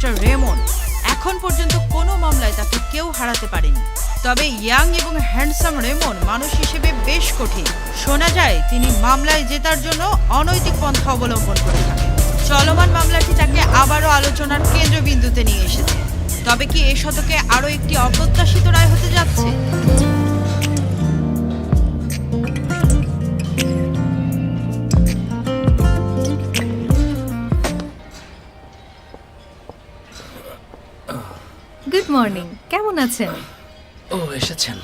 Mister Raymond. এখন পর্যন্ত কোনো মামলায় তাকে কেউ হারাতে পারেনি। তবে ইয়াং এবং হ্যান্ডসাম রেমন মানুষ হিসেবে বেশ কঠিন। শোনা যায় তিনি মামলায় জেতার জন্য অনৈতিক পন্থা অবলম্বন করে থাকেন। চলমান মামলাটি তাকে আবারও আলোচনার কেন্দ্রবিন্দুতে নিয়ে এসেছে। তবে কি এ শতকে আরও একটি অপ্রত্যাশিত রায় হতে যাচ্ছে? গুড মর্নিং, কেমন আছেন? ও এসেছেন।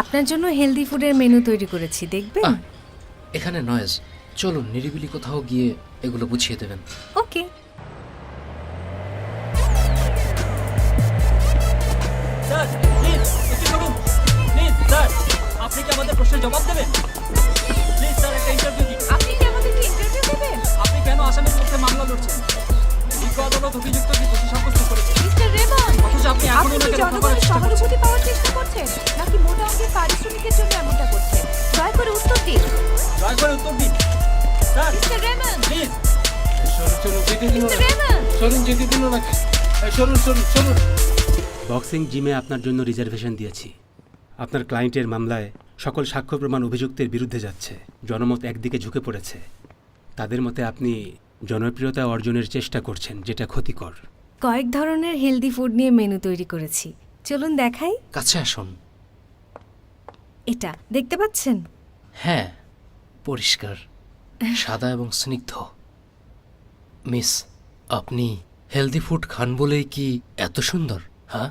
আপনার জন্য হেলদি ফুডের মেনু তৈরি করেছি, দেখবেন? এখানে নয়েজ, চলুন নিরিবিলি কোথাও গিয়ে এগুলো বুঝিয়ে দেবেন। ওকে। স্যার প্লিজ একটু শুনুন, প্লিজ স্যার আপনি কি আমাদের প্রশ্নের জবাব দেবেন? প্লিজ স্যার একটা ইন্টারভিউ দিন। আপনি কি আমাদেরকে ইন্টারভিউ দেবেন? আপনি কেন আসামির পক্ষে মামলা লড়ছেন? বিজ্ঞ আদালত অভিযুক্ত কি দোষী সাব্যস্ত করেছে? মিস্টার রেমন, অথচ আপনি এখন আপনি কি ওনাকে রক্ষা করার জনগণের চেষ্টা করছেন। সহানুভূতি পাওয়ার চেষ্টা করছেন নাকি মোটা অঙ্কের পারিশ্রমিকের জন্য এমনটা করছেন? দয়া করে উত্তর দিন। দয়া করে উত্তর দিন sir, mister Raymond, please. Mister Raymond. Boxing জিমে আপনার জন্য রিজার্ভেশন দিয়েছি। আপনার ক্লায়েন্টের মামলায় সকল সাক্ষ্য প্রমাণ অভিযুক্তের বিরুদ্ধে যাচ্ছে। জনমত একদিকে ঝুঁকে পড়েছে। তাদের মতে আপনি জনপ্রিয়তা অর্জনের চেষ্টা করছেন, যেটা ক্ষতিকর। কয়েক ধরনের হেলদি ফুড নিয়ে মেনু তৈরি করেছি, চলুন দেখাই। কাছে আসুন। এটা দেখতে পাচ্ছেন? হ্যাঁ, পরিষ্কার, সাদা এবং স্নিগ্ধ। মিস, আপনি হেলদি ফুড খান বলেই কি এত সুন্দর? হ্যাঁ।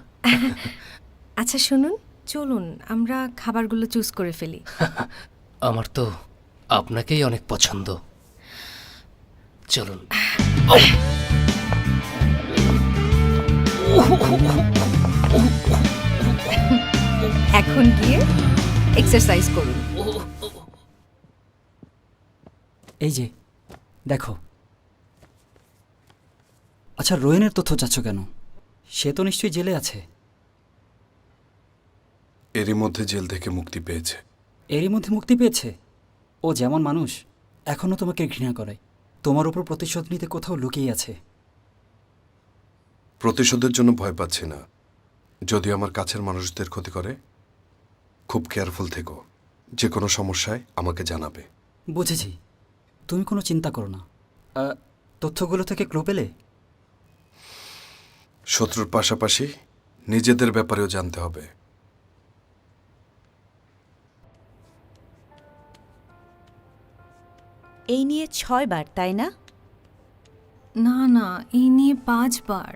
আচ্ছা শুনুন, চলুন আমরা খাবারগুলো চুজ করে ফেলি। আমার তো আপনাকেই অনেক পছন্দ। চলুন। এখন গিয়ে এক্সারসাইজ করুন। এই যে দেখো। আচ্ছা, রোয়েনের তথ্য চাচ্ছ কেন? সে তো নিশ্চয়ই জেলে আছে। এরই মধ্যে জেল থেকে মুক্তি পেয়েছে। এরই মধ্যে মুক্তি পেয়েছে? ও যেমন মানুষ এখনও তোমাকে ঘৃণা করে। তোমার উপর প্রতিশোধ নিতে কোথাও লুকিয়ে আছে। প্রতিশোধের জন্য ভয় পাচ্ছি না। যদি আমার কাছের মানুষদের ক্ষতি করে, খুব কেয়ারফুল থেকো। যে কোনো সমস্যায় আমাকে জানাবে। বুঝেছি, তুমি কোনো চিন্তা করো না। তথ্যগুলো থেকে ক্লু পেলে? শত্রুর পাশাপাশি নিজেদের ব্যাপারেও জানতে হবে। এই নিয়ে 6 বার, তাই না? না না, এই নিয়ে 5 বার।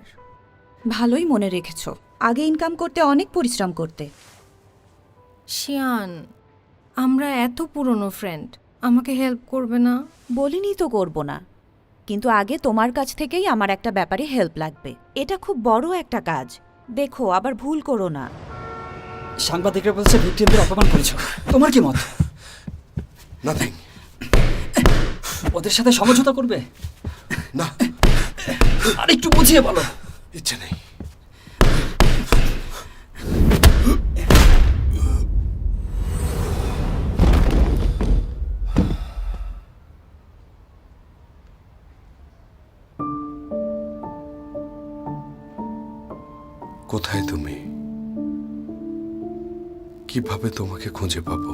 ভালোই মনে রেখেছ। আগে ইনকাম করতে অনেক পরিশ্রম করতে। শিয়ান, আমরা এত পুরনো ফ্রেন্ড, আমাকে হেল্প করবে না? বলিনি তো করব না, কিন্তু আগে তোমার কাছ থেকেই আমার একটা ব্যাপারে হেল্প লাগবে। এটা খুব বড় একটা কাজ। দেখো, আবার ভুল করো না। সাংবাদিকরা বলছে ভিকটিমদের অপমান করেছ। তোমার কি মত? নাথিং। ওদের সাথে সমঝোতা করবে? না, আর একটু বুঝিয়ে বলো। ইচ্ছে নেই। কোথায় তুমি? কিভাবে তোমাকে খুঁজে পাবো?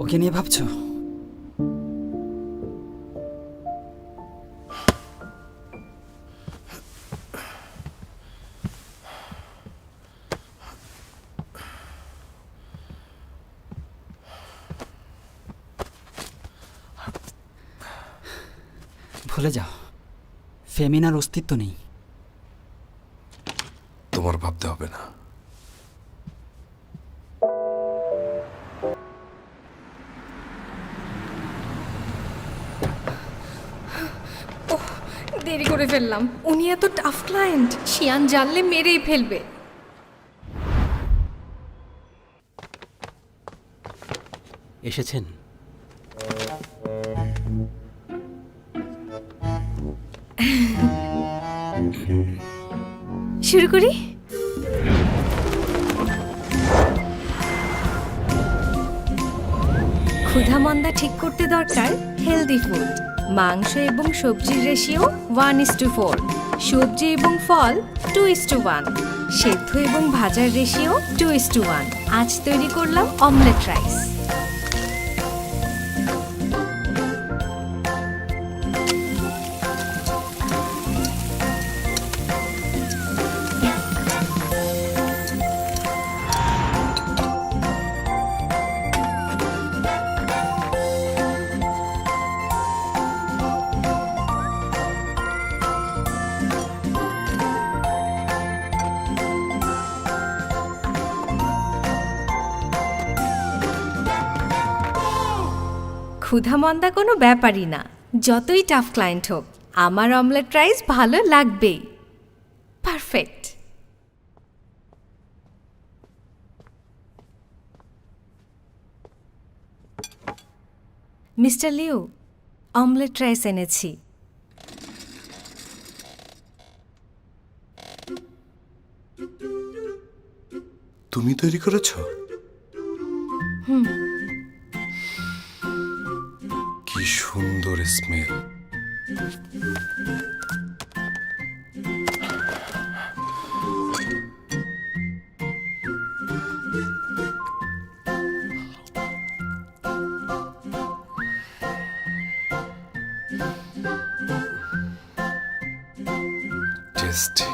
ওকে নিয়ে ভাবছো? ভুলে যাও, ফেমিনার অস্তিত্ব নেই। তোমার ভাবতে হবে না। দেরি করে ফেললাম। উনি এত টাফ ক্লায়েন্ট, শিয়ান জানলে মেরেই ফেলবে। এসেছেন? শুরু করি। ক্ষুধামন্দা ঠিক করতে দরকার হেলদি ফুড। মাংস এবং সবজির রেশিও 1:4, সবজি এবং ফল 2:1, সেদ্ধ এবং ভাজার রেশিও 2:1। আজ তৈরি করলাম অমলেট রাইস। ক্ষুধামন্দা কোনো ব্যাপারই না, যতই টাফ ক্লায়েন্ট হোক আমার অমলেট রাইস ভালো লাগবেই। পারফেক্ট। মিস্টার লিও, অমলেট রাইস এনেছি। তুমি তৈরি করেছো? কি সুন্দর স্মেল। টেস্টি।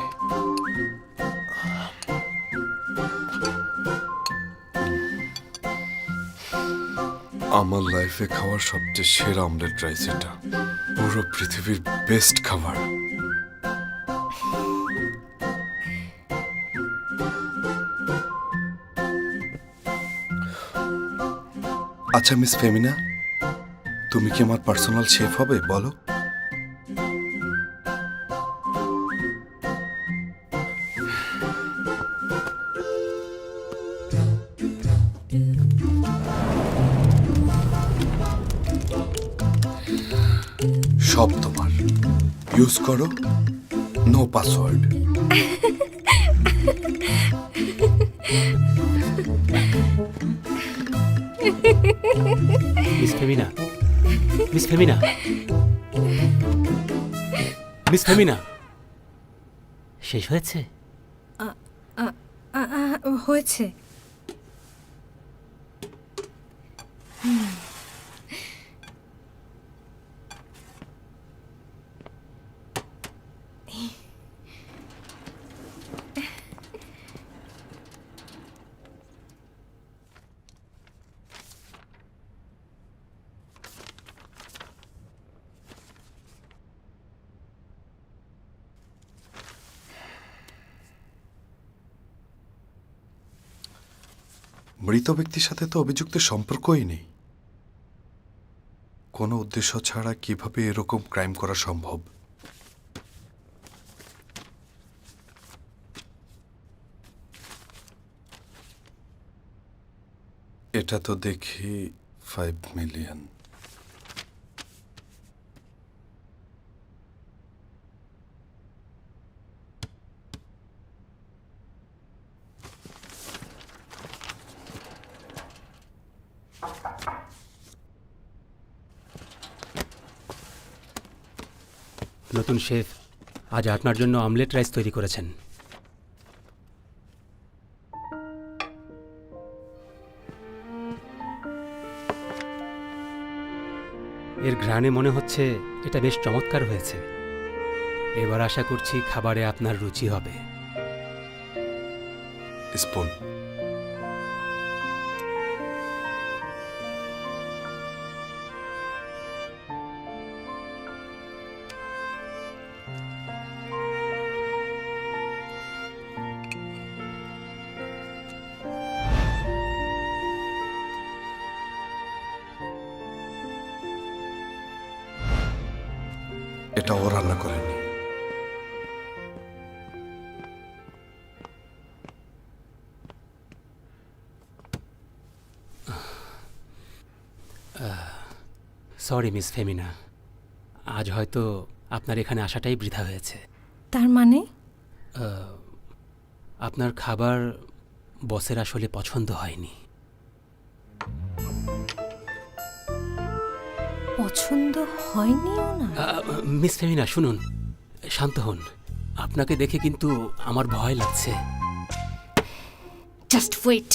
আমার লাইফে খাওয়ার সবচেয়ে সেরা অমলেট রাইস এটা। পুরো পৃথিবীর বেস্ট খাবার। আচ্ছা মিস ফেমিনা, তুমি কি আমার পার্সোনাল শেফ হবে বলো? সব তোমার, ইউজ করো, no password. Miss Femina, miss Femina, miss Femina, শেষ হয়েছে? হয়েছে। মৃত ব্যক্তির সাথে তো অভিযুক্তের সম্পর্কই নেই। কোনো উদ্দেশ্য ছাড়া কিভাবে এরকম ক্রাইম করা সম্ভব? এটা তো দেখি 5 মিলিয়ন। নতুন শেফ আজ আপনার জন্য অমলেট রাইস তৈরি করেছেন। এর ঘ্রাণে মনে হচ্ছে এটা বেশ চমৎকার হয়েছে। এবার আশা করছি খাবারে আপনার রুচি হবে। স্পুন। এটা ও রান্না করেনি। সরি মিস ফেমিনা, আজ হয়তো আপনার এখানে আসাটাই বৃথা হয়েছে। তার মানে আপনার খাবার বসের আসলে পছন্দ হয়নি। পছন্দ হয়নিও না? মিস ফেমিনা শুনুন, শান্ত হন। আপনাকে দেখে কিন্তু আমার ভয় লাগছে। Just wait.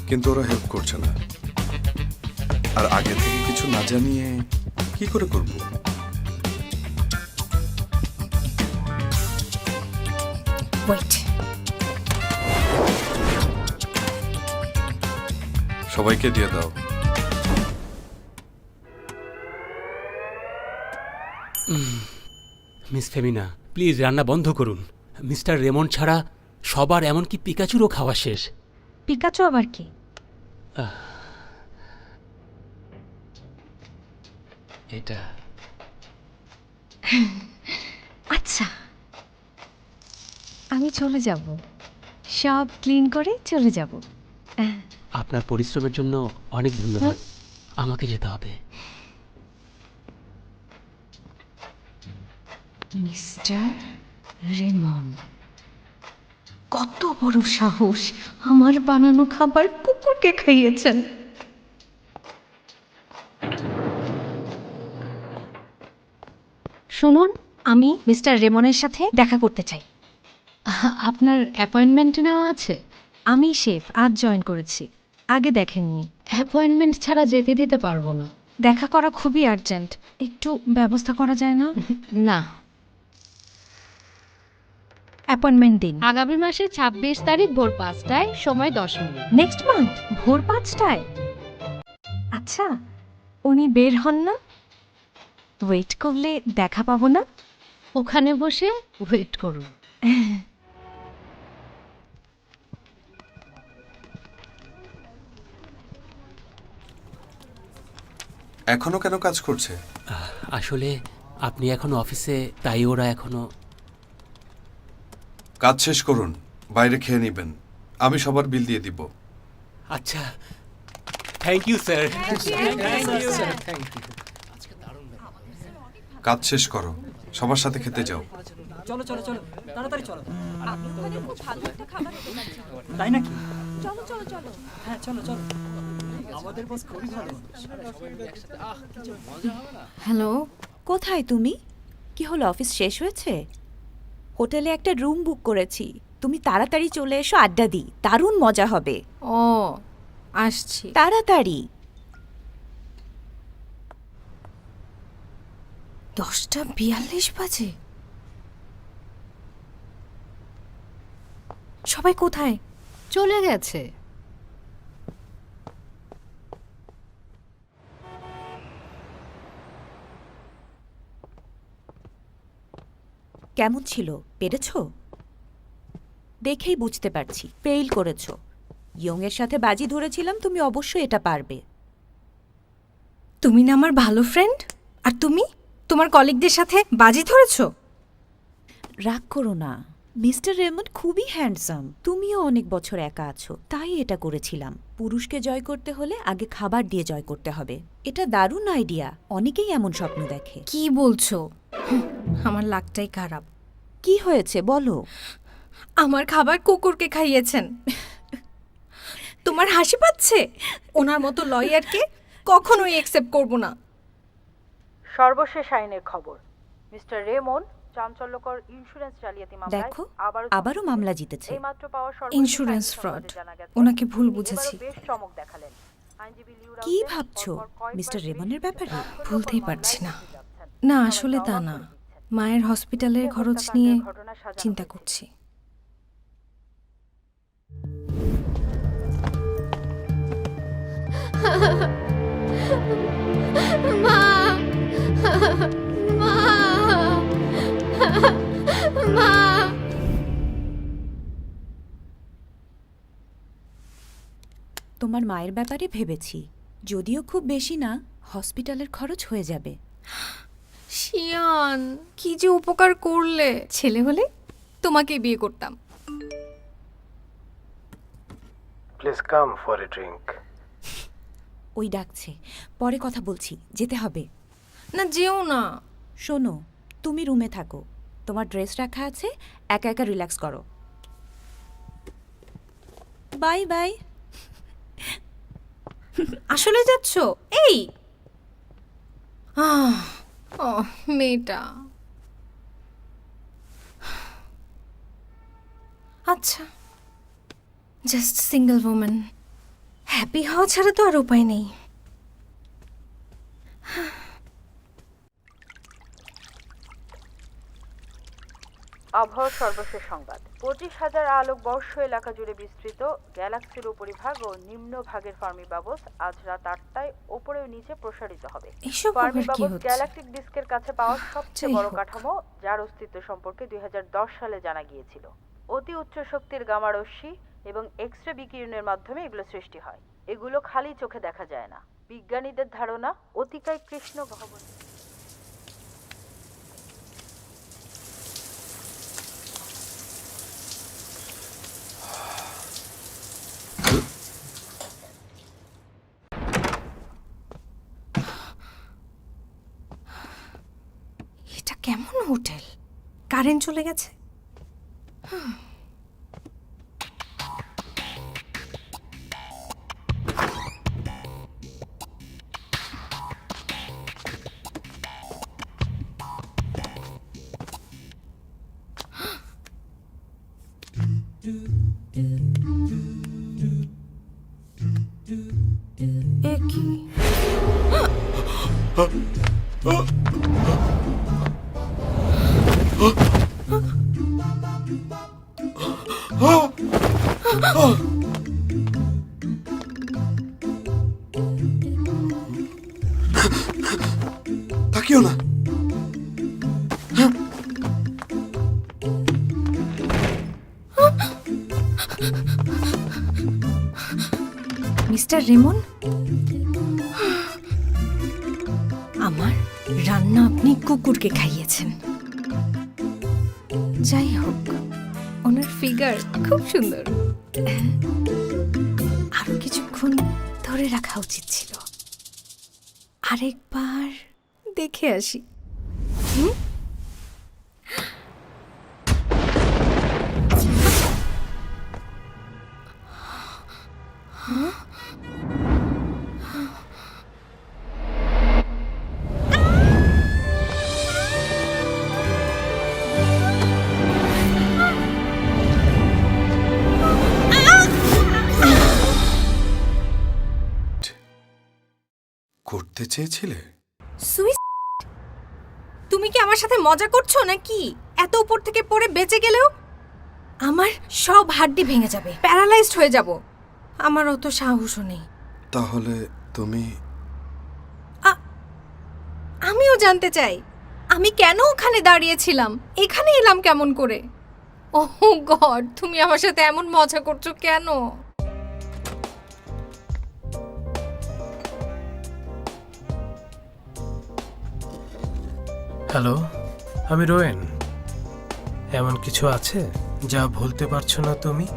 কিন্তু ওরা হেল্প করছে না, আর আগে থেকে কিছু না জানিয়ে কি করে করব? ওয়েট। সবাইকে দিয়ে দাও। মিস ফেমিনা প্লিজ রান্না বন্ধ করুন। মিস্টার রেমন্ড ছাড়া সবার, এমনকি পিকাচুরও খাওয়া শেষ। পিকাচু আবার কি? এটা আচ্ছা, আমি চলে যাব, সব ক্লিন করে চলে যাব। আপনার পরিশ্রমের জন্য অনেক ধন্যবাদ। আমাকে যেতে হবে। মিস্টার রেমন, কত বড় সাহস! আমার বানানো খাবার কুকুরকে খাইয়েছেন। শুনুন, আমি মিস্টার রেমনের সাথে দেখা করতে চাই। আপনার অ্যাপয়েন্টমেন্ট নেওয়া আছে? আমি শেফ, আজ জয়েন করেছি, আগে দেখেননি। অ্যাপয়েন্টমেন্ট ছাড়া যেতে দিতে পারবো না। দেখা করা খুবই আর্জেন্ট, একটু ব্যবস্থা করা যায় না? না, অ্যাপয়েন্টমেন্ট দিন। আগামী মাসের 26 তারিখ ভোর 5টায়, সময় 10 মিনিট। নেক্সট মান্থ ভোর 5টায়? আচ্ছা, উনি বের হন না? ওয়েট করলে দেখা পাবো না? ওখানে বসে ওয়েট করুন। এখনো কেন কাজ করছে? আসলে আপনি এখনো অফিসে, তাই ওরা এখনো। কাজ শেষ করুন, বাইরে খেয়ে নেবেন। আমি সবার বিল দিয়ে দিব। আচ্ছা, থ্যাংক ইউ স্যার। কাজ শেষ করো, সবার সাথে খেতে যাও। চলো চলো চলো, তাড়াতাড়ি চলো। খুব ভালো একটা খাবার হতে পারছে। তাই নাকি? চলো চলো চলো। হ্যাঁ চলো চলো, আমাদের বস খুবই ভালো। হ্যালো, কোথায় তুমি? কি হলো, অফিস শেষ হয়েছে? হোটেলে একটা রুম বুক করেছি, তুমি তাড়াতাড়ি চলে এসো, আড্ডা দিই, দারুণ মজা হবে। ও আসছি। তাড়াতাড়ি। 10:42 বাজে। সবাই কোথায়? চলে গেছে। কেমন ছিল, পেরেছো? দেখেই বুঝতে পারছি ফেইল করেছো। ইয়ংয়ের সাথে বাজি ধরেছিলাম, তুমি অবশ্যই এটা পারবে। তুমি না আমার ভালো ফ্রেন্ড, আর তুমি তোমার কলিগদের সাথে বাজি ধরেছো? রাগ করো না, মিস্টার রেমন্ড খুবই হ্যান্ডসাম। তুমিও অনেক বছর একা আছো, তাই এটা করেছিলাম। পুরুষকে জয় করতে হলে আগে খাবার দিয়ে জয় করতে হবে। এটা দারুণ আইডিয়া, অনেকেই এমন স্বপ্ন দেখে। কি বলছো? আমার লাকটাই খারাপ। কি হয়েছে বলো? আমার খাবার কুকুরকে খাইয়েছেন। তোমার হাসি পাচ্ছে? ওনার মতো লয়ারকে কখনোই অ্যাকসেপ্ট করব না। সর্বশেষ আইনের খবর, মিস্টার রেমন চাঞ্চল্যকর ইন্স্যুরেন্স জালিয়াতি মামলায় দেখো, আবারও মামলা জিতেছে। এইমাত্র পাওয়া ইন্স্যুরেন্স ফ্রড, ওনাকে ভুল বুঝেছি। বেশ চমক দেখালেন আইনজীবী লিউরা। কি ভাবছো মিস্টার রেমনের ব্যাপারে? ভুলতেই পারছি না। না, আসলে তা না, মায়ের হসপিটালের খরচ নিয়ে চিন্তা করছি। মা, মা, মা। তোমার মায়ের ব্যাপারে ভেবেছি, যদিও খুব বেশি না, হসপিটালের খরচ হয়ে যাবে। শিয়ান, কি যে উপকার করলে। ছেলে হলে তোমাকে বিয়ে করতাম। Please come for a drink. ওই ডাকছে, পরে কথা বলছি, যেতে হবে। না যেও না। শোনো, তুমি রুমে থাকো, তোমার ড্রেস রাখা আছে, একা একা রিল্যাক্স করো। Bye bye. আসলে যাচ্ছ? এই ও মেয়েটা। আচ্ছা, জাস্ট সিঙ্গেল ওম্যান, হ্যাপি হওয়া ছাড়া তো আর উপায় নেই। আবহাওয়ার সর্বশেষ সংবাদ। 25,000 আলোকবর্ষ এলাকা জুড়ে বিস্তৃত গ্যালাক্সির উপরিভাগ ও নিম্নভাগের ফার্মিবাবস আজ রাত 8টায় ওপরে ও নিচে প্রসারিত হবে। এসব আবার কি ফার্মিবাবস হচ্ছে? গ্যালাকটিক ডিস্কের কাছে পাওয়া সবচেয়ে যাই বড় হোক। কাঠামো, যার অস্তিত্ব সম্পর্কে 2010 সালে জানা গিয়েছিল। অতি উচ্চ শক্তির গামা রশ্মি এবং এক্স রে বিকিরণের মাধ্যমে এগুলো সৃষ্টি হয়। এগুলো খালি চোখে দেখা যায় না। বিজ্ঞানীদের ধারণা অতিকায় কৃষ্ণ গহ্বর। এটা কেমন হোটেল? কারেন্ট চলে গেছে। এ কি? তাকিও না। মিস্টার রেমন, আমার রান্না আপনি কুকুরকে খাইয়েছেন। যাই হোক, ওনার ফিগার খুব সুন্দর। আরো কিছুক্ষণ ধরে রাখা উচিত ছিল। আরেকবার দেখে আসি। করতে চেয়েছিলে? তুমি কি আমার সাথে মজা করছো নাকি? এত উপর থেকে পড়ে বেঁচে গেলেও আমার সব হাড্ডি ভেঙে যাবে, প্যারালাইজড হয়ে যাব। আমার অত সাহসও নেই। তাহলে তুমি আমিও জানতে চাই, আমি কেন ওখানে দাঁড়িয়েছিলাম, এখানে এলাম কেমন করে? ওহ গড, তুমি আমার সাথে এমন মজা করছো কেন? হ্যালো, আমি রোয়েন। এমন কিছু আছে যা ভুলতে পারছো না তুমি?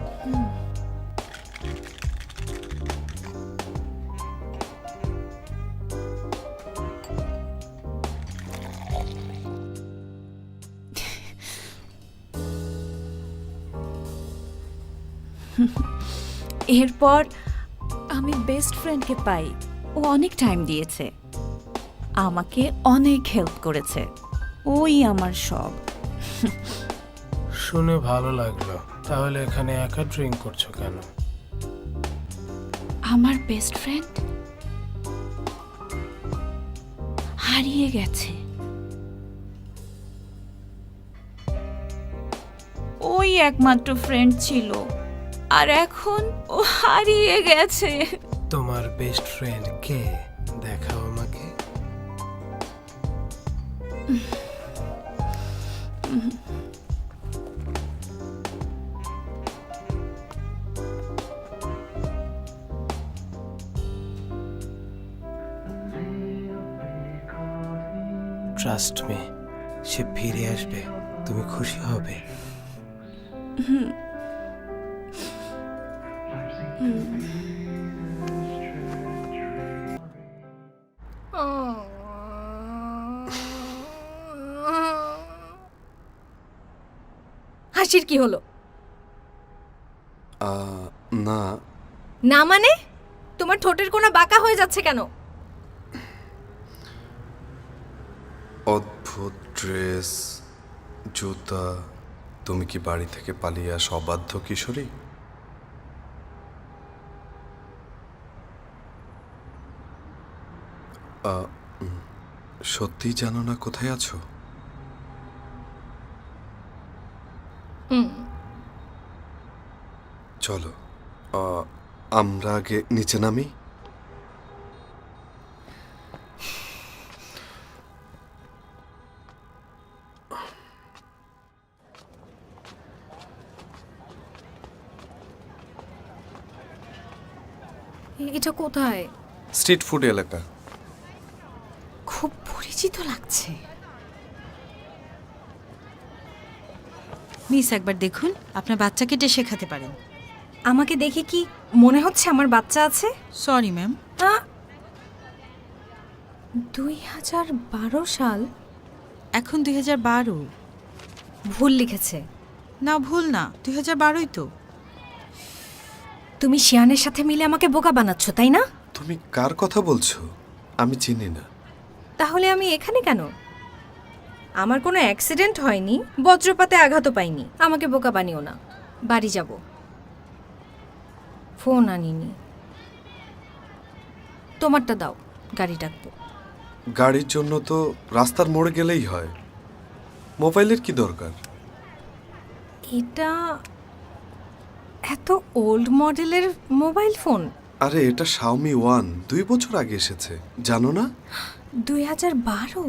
এরপর আমি বেস্ট ফ্রেন্ডকে পাই। ও অনেক টাইম দিয়েছে, আমাকে অনেক হেল্প করেছে। ওই আমার সব। শুনে ভালো লাগলো। তাহলে এখানে একা ড্রিঙ্ক করছো কেন? আমার বেস্ট ফ্রেন্ড হারিয়ে গেছে। ওই একমাত্র ফ্রেন্ড ছিল, আর এখন ও হারিয়ে গেছে। তোমার বেস্ট ফ্রেন্ড কে? দেখাও আমাকে। ট্রাস্ট মি, সে ফিরে আসবে, তুমি খুশি হবে। হাসির কি হলো? না, না মানে? তোমার ঠোঁটের কোণা বাঁকা হয়ে যাচ্ছে কেন? অদ্ভুত ড্রেস, জুতা। তুমি কি বাড়ি থেকে পালিয়ে আসা অবাধ্য কিশোরী? সত্যি জানো না কোথায় আছো? চলো, আমরা আগে নিচে নামি। এটা কোথায়? স্ট্রিট ফুড এলাকা। খুব পরিচিত লাগছে। মিস, একবার দেখুন, আপনার বাচ্চাকে এটা শেখাতে পারেন। আমাকে দেখে কি মনে হচ্ছে আমার বাচ্চা আছে? Sorry ma'am. 2012 সাল? এখন 2012। ভুল লিখেছে। না, ভুল না, 2012ই তো। তুমি শিয়ানের সাথে মিলে আমাকে বোকা বানাচ্ছ, তাই না? তুমি কার কথা বলছো? আমি চিনি না। তাহলে আমি এখানে কেন? আমার কোনো অ্যাক্সিডেন্ট হয়নি, বজ্রপাতে আঘাতও পাইনি। আমাকে বোকা বানিও না। বাড়ি যাব। ফোন আনিনি। তোমারটা দাও, গাড়ি ডাকবো। গাড়ির জন্য তো রাস্তার মোড়ে গেলেই হয়। মোবাইলের কি দরকার? এটা এত ওল্ড মডেলের মোবাইল ফোন। আরে এটা শাওমি 1, 2 বছর আগে এসেছে, জানো না? 2012?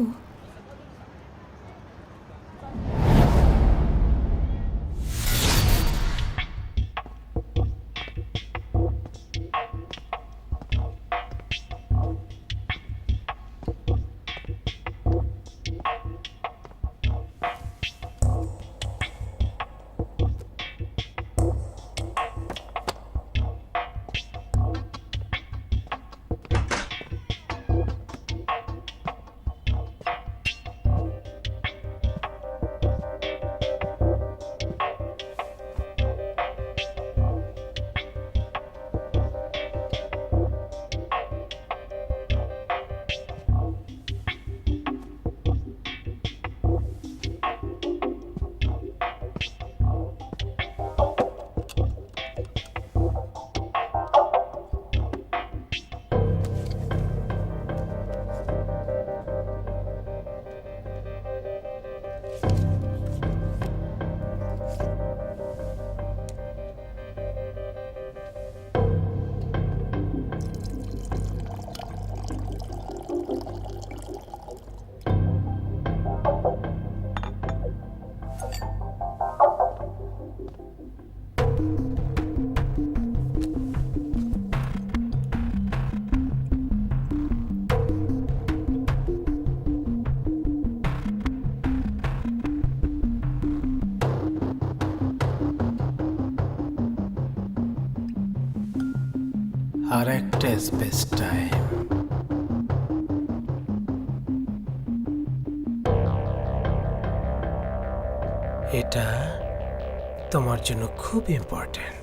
আর একটা স্পেস টাইম। এটা তোমার জন্য খুব ইম্পর্ট্যান্ট।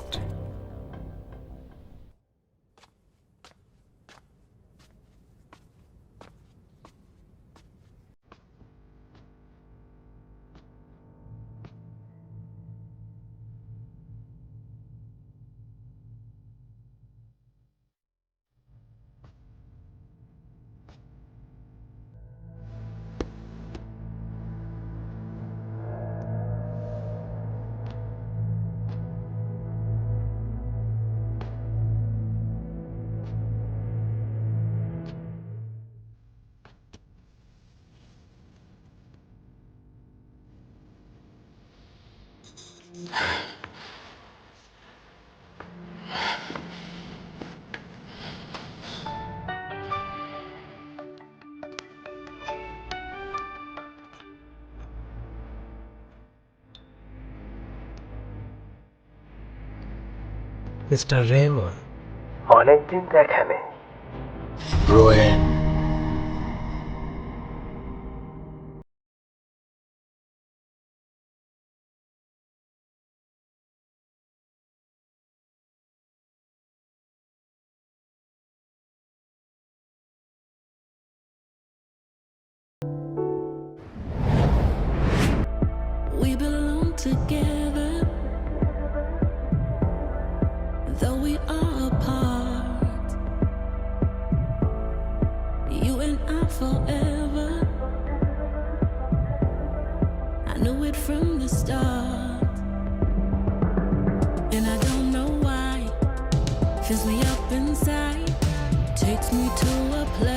মিস্টার রেমন, অনেকদিন দেখা নেই। রোয়েন। together. Though we are apart, you and I forever. I knew it from the start, and I don't know why. Fills me up inside, takes me to a place